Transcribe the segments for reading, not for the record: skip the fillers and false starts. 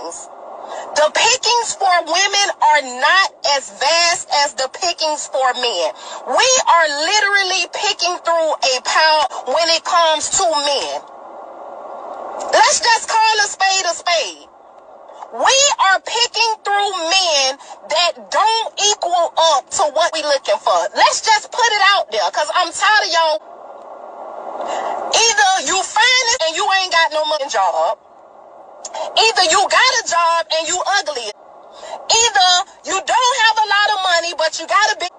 pickings. The pickings for women are not as vast as the pickings for men. We are literally picking through a pile when it comes to men. Let's just call a spade a spade. We are picking through men that don't equal up to what we looking for. Let's just put it out there, because I'm tired of y'all. Either you find it and you ain't got no money job. Either you got a job and you ugly. Either you don't have a lot of money, but you got a big.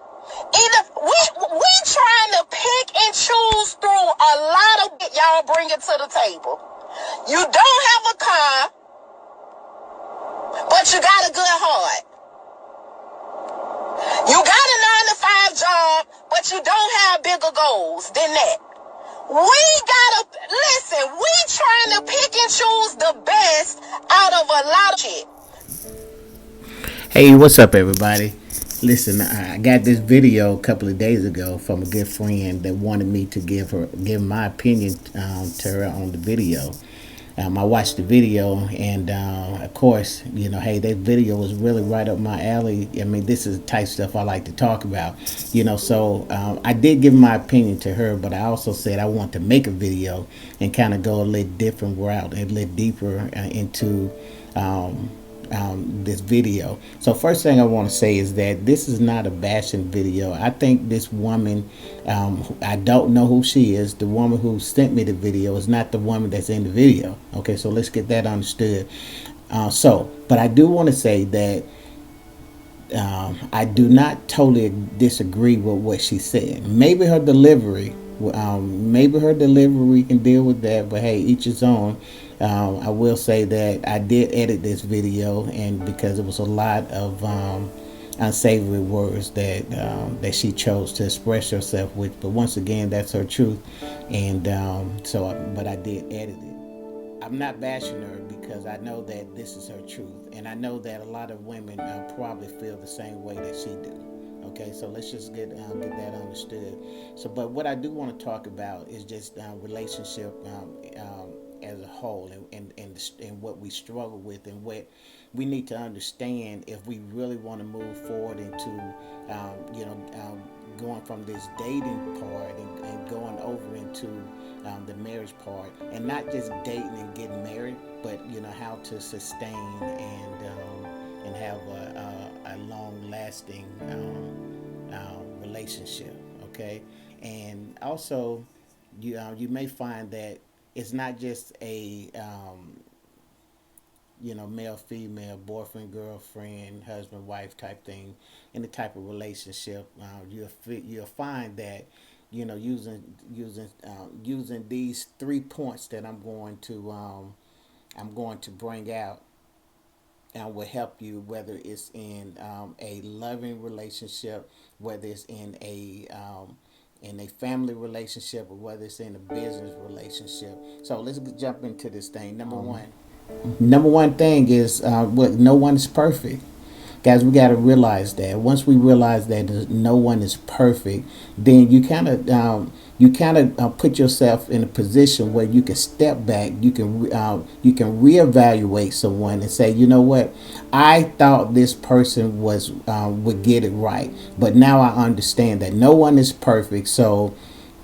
Either we trying to pick and choose through a lot of y'all bring it to the table. You don't have a car, but you got a good heart. You got a 9-to-5 job, but you don't have bigger goals than that. We gotta, listen, we trying to pick and choose the best out of a lot of shit. Hey, what's up, everybody? Listen, I got this video a couple of days ago from a good friend that wanted me to give my opinion to her on the video. I watched the video, and of course, hey, that video was really right up my alley. I mean, this is the type of stuff I like to talk about, so I did give my opinion to her, but I also said I want to make a video and kind of go a little different route and a little deeper into this video. So first thing I want to say is that this is not a bashing video. I think this woman, I don't know who she is. The woman who sent me the video is not the woman that's in the video. Okay, so let's get that understood. But I do want to say that I do not totally disagree with what she said. Maybe her delivery can deal with that, but hey, each his own. I will say that I did edit this video, and because it was a lot of unsavory words that she chose to express herself with, but once again, that's her truth, and but I did edit it. I'm not bashing her because I know that this is her truth, and I know that a lot of women probably feel the same way that she do. Okay, so let's just get that understood. But what I do want to talk about is just relationship as a whole, and what we struggle with, and what we need to understand if we really want to move forward into going from this dating part and going over into the marriage part, and not just dating and getting married, but how to sustain and have a long-lasting relationship. Okay, and also you may find that it's not just a male female, boyfriend girlfriend, husband wife type thing. In the type of relationship, you'll find that using these 3 points that I'm going to bring out, and will help you, whether it's in a loving relationship, whether it's in a family relationship, or whether it's in a business relationship. So let's jump into this thing. Number one thing is no one is perfect. Guys, we got to realize that. Once we realize that no one is perfect, then you kind of put yourself in a position where you can step back. You can reevaluate someone and say, you know what, I thought this person would get it right, but now I understand that no one is perfect. So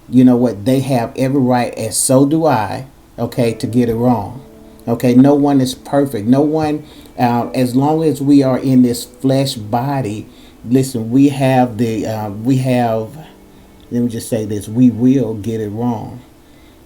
you know what, they have every right, and so do I. Okay, to get it wrong. Okay, no one is perfect. No one. As long as we are in this flesh body, listen, let me just say this, we will get it wrong.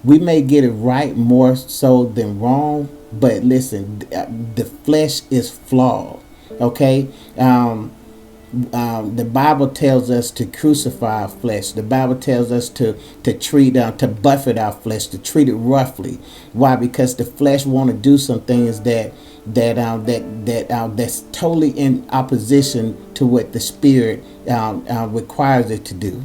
We may get it right more so than wrong, but listen, the flesh is flawed. Okay, the Bible tells us to crucify our flesh. The Bible tells us to buffet our flesh, to treat it roughly. Why? Because the flesh want to do some things that's totally in opposition to what the Spirit requires it to do.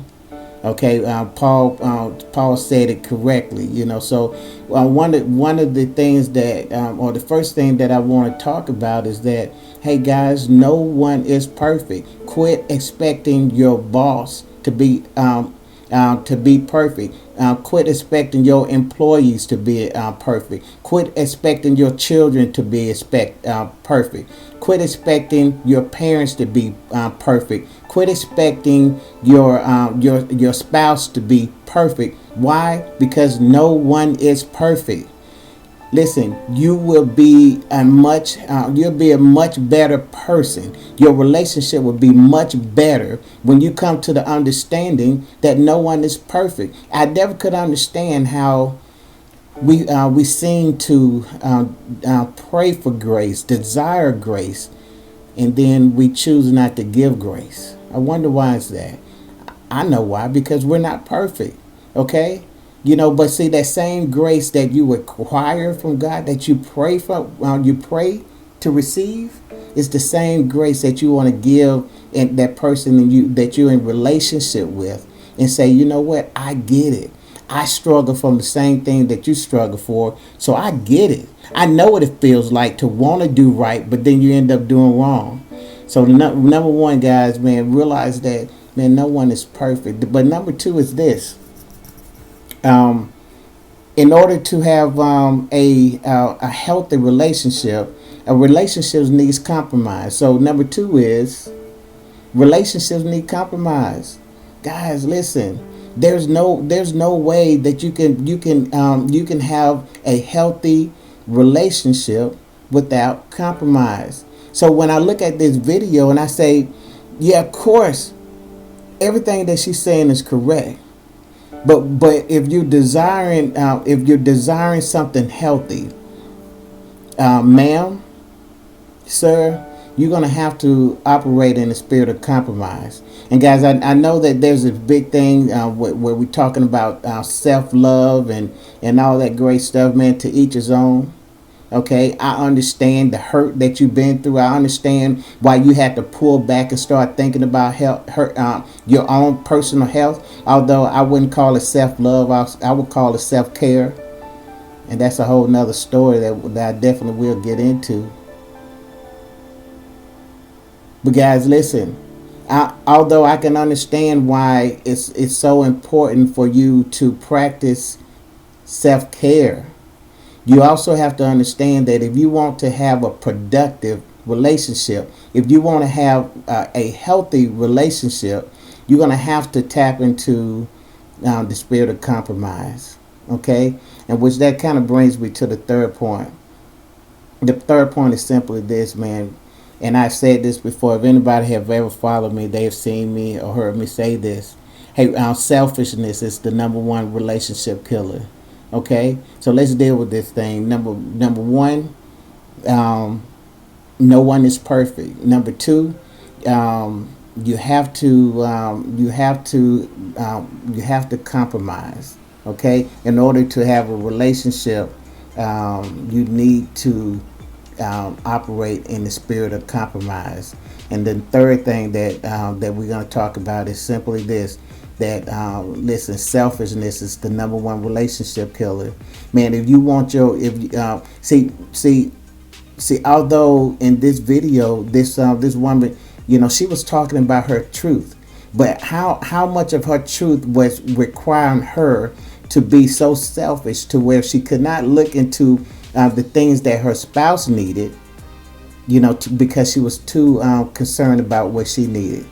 Okay, Paul said it correctly, So one of the things that, or the first thing that I want to talk about is that, hey guys, no one is perfect. Quit expecting your boss to be to be perfect. Quit expecting your employees to be perfect. Quit expecting your children to be perfect. Quit expecting your parents to be perfect. Quit expecting your spouse to be perfect. Why? Because no one is perfect. Listen, you'll be a much better person. Your relationship will be much better when you come to the understanding that no one is perfect. I never could understand how we seem to pray for grace, desire grace, and then we choose not to give grace. I wonder why is that. I know why, because we're not perfect. Okay? But see, that same grace that you require from God, that you pray for, you pray to receive, is the same grace that you want to give and that person that you're in relationship with, and say, you know what, I get it. I struggle from the same thing that you struggle for, so I get it. I know what it feels like to want to do right, but then you end up doing wrong. So number one, guys, man, realize that, man, no one is perfect. But number two is this. In order to have a healthy relationship, a relationship needs compromise. So number two is relationships need compromise. Guys, listen. There's no way that you can have a healthy relationship without compromise. So when I look at this video and I say, yeah, of course, everything that she's saying is correct. But if you're desiring something healthy, ma'am, sir, you're gonna have to operate in the spirit of compromise. And guys, I know that there's a big thing where we're talking about self-love and all that great stuff, man. To each his own. Okay, I understand the hurt that you've been through. I understand why you had to pull back and start thinking about your own personal health. Although I wouldn't call it self-love, I would call it self-care. And that's a whole nother story that I definitely will get into. But guys, listen. Although I can understand why it's so important for you to practice self-care, you also have to understand that if you want to have a productive relationship, if you want to have a healthy relationship, you're going to have to tap into the spirit of compromise. Okay? And which that kind of brings me to the third point. The third point is simply this, man. And I've said this before. If anybody have ever followed me, they've seen me or heard me say this. Hey, selfishness is the number one relationship killer. Okay, so let's deal with this thing. Number one, no one is perfect. Number two, you have to compromise. Okay, in order to have a relationship, you need to operate in the spirit of compromise. And the third thing that we're going to talk about is simply this. That listen, selfishness is the number one relationship killer, man. If you want see, although in this video, this woman, she was talking about her truth, but how much of her truth was requiring her to be so selfish to where she could not look into the things that her spouse needed, because she was too concerned about what she needed.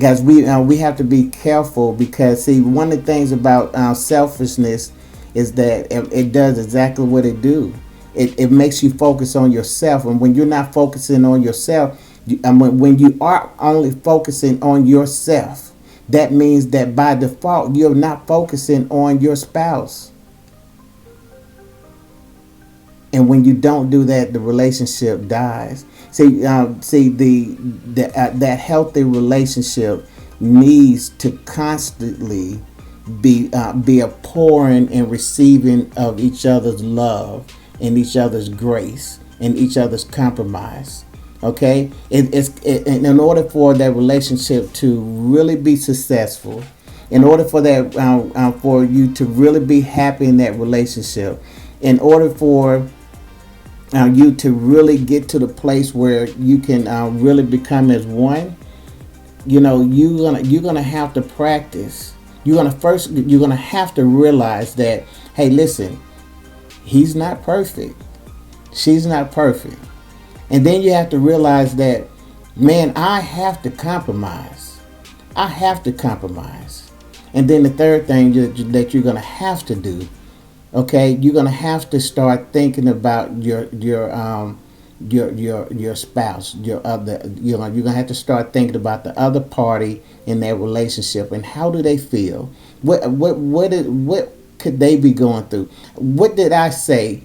Guys, we have to be careful, because see, one of the things about selfishness is that it does exactly what it do. It makes you focus on yourself, and when you're not focusing on yourself, when you are only focusing on yourself, that means that by default you're not focusing on your spouse. And when you don't do that, the relationship dies. That healthy relationship needs to constantly be a pouring and receiving of each other's love and each other's grace and each other's compromise. Okay, in order for that relationship to really be successful, in order for that for you to really be happy in that relationship, in order for you to really get to the place where you can really become as one, you're gonna have to practice you're gonna have to realize that, hey, listen, he's not perfect, she's not perfect. And then you have to realize that, man, I have to compromise. I have to compromise. And then the third thing that you're gonna have to do, okay, you're gonna have to start thinking about your spouse, your other, you're gonna have to start thinking about the other party in that relationship and how do they feel. What could they be going through? What did I say?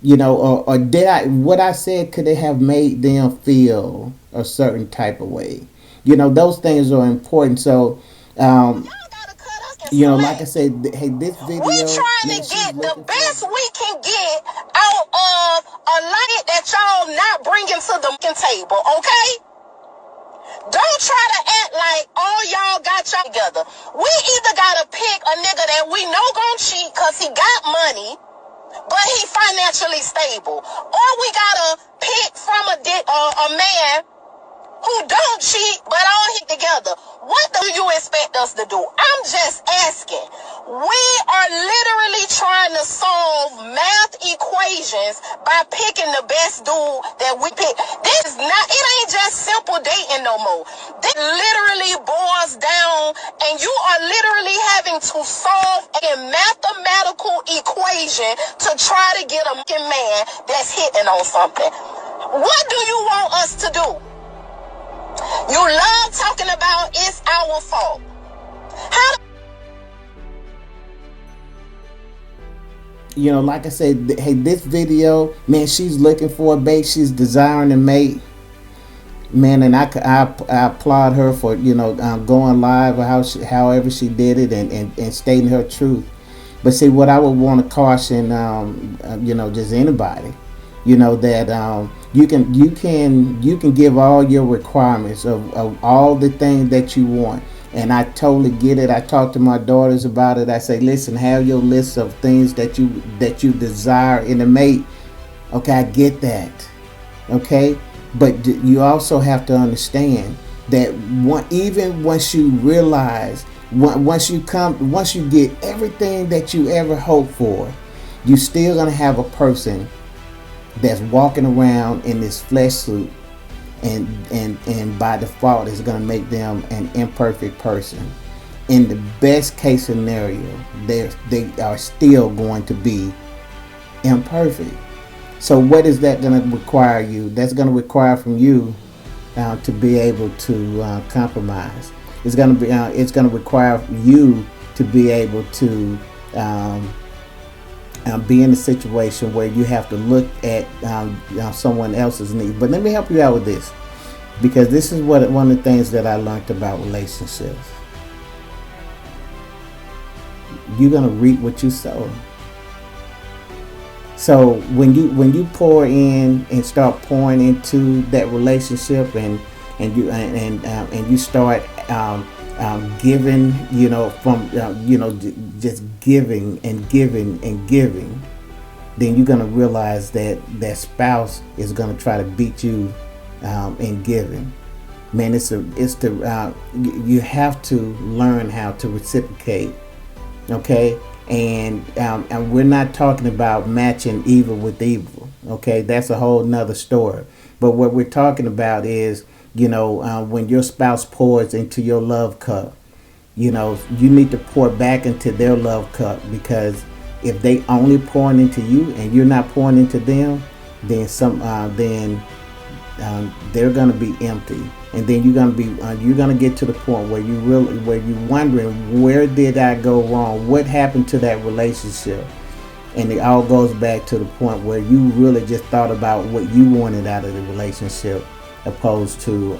Or did what I said, could it have made them feel a certain type of way? Those things are important. So, like I said, hey, this We video, trying to man, she's get the looking for. best we can get out of a light that y'all not bringing to the table, okay? Don't try to act like all y'all got y'all together. We either gotta pick a nigga that we know gon' cheat cause he got money, but he financially stable, or we gotta pick from a man who don't cheat but all hit together. What do you expect us to do? I'm just asking. We are literally trying to solve math equations by picking the best dude that we pick. This is not, it ain't just simple dating no more. This literally boils down, and you are literally having to solve a mathematical equation to try to get a man that's hitting on something. What do you want us to do? You love talking about it's our fault. How Like I said, hey, this video, man, she's looking for a mate. She's desiring a mate, man, and I applaud her for going live or however she did it and stating her truth. But see, what I would want to caution, just anybody, that you can give all your requirements of all the things that you want. And I totally get it. I talk to my daughters about it. I say, listen, have your list of things that you desire in a mate. Okay, I get that. Okay, but you also have to understand that even once you realize, once you get everything that you ever hoped for, you're still gonna have a person that's walking around in this flesh suit, and by default is going to make them an imperfect person. In the best case scenario, they are still going to be imperfect. So what is that going to require you? That's going to require from you to be able to compromise. It's going to require you to be able to be in a situation where you have to look at someone else's needs. But let me help you out with this, because this is one of the things that I learned about relationships. You're gonna reap what you sow. So when you pour in and start pouring into that relationship, and you start giving, from just giving and giving and giving, then you're gonna realize that that spouse is gonna try to beat you in giving. Man, you have to learn how to reciprocate. Okay, and we're not talking about matching evil with evil. Okay, that's a whole nother story. But what we're talking about is, when your spouse pours into your love cup, you need to pour back into their love cup, because if they only pouring into you and you're not pouring into them, then they're gonna be empty, and then you're gonna get to the point where you're wondering, where did I go wrong? What happened to that relationship? And it all goes back to the point where you really just thought about what you wanted out of the relationship, opposed to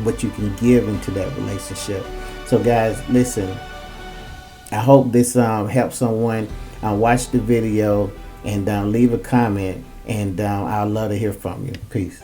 what you can give into that relationship. So guys, listen, I hope this helps someone. Watch the video and leave a comment, and I'd love to hear from you. Peace.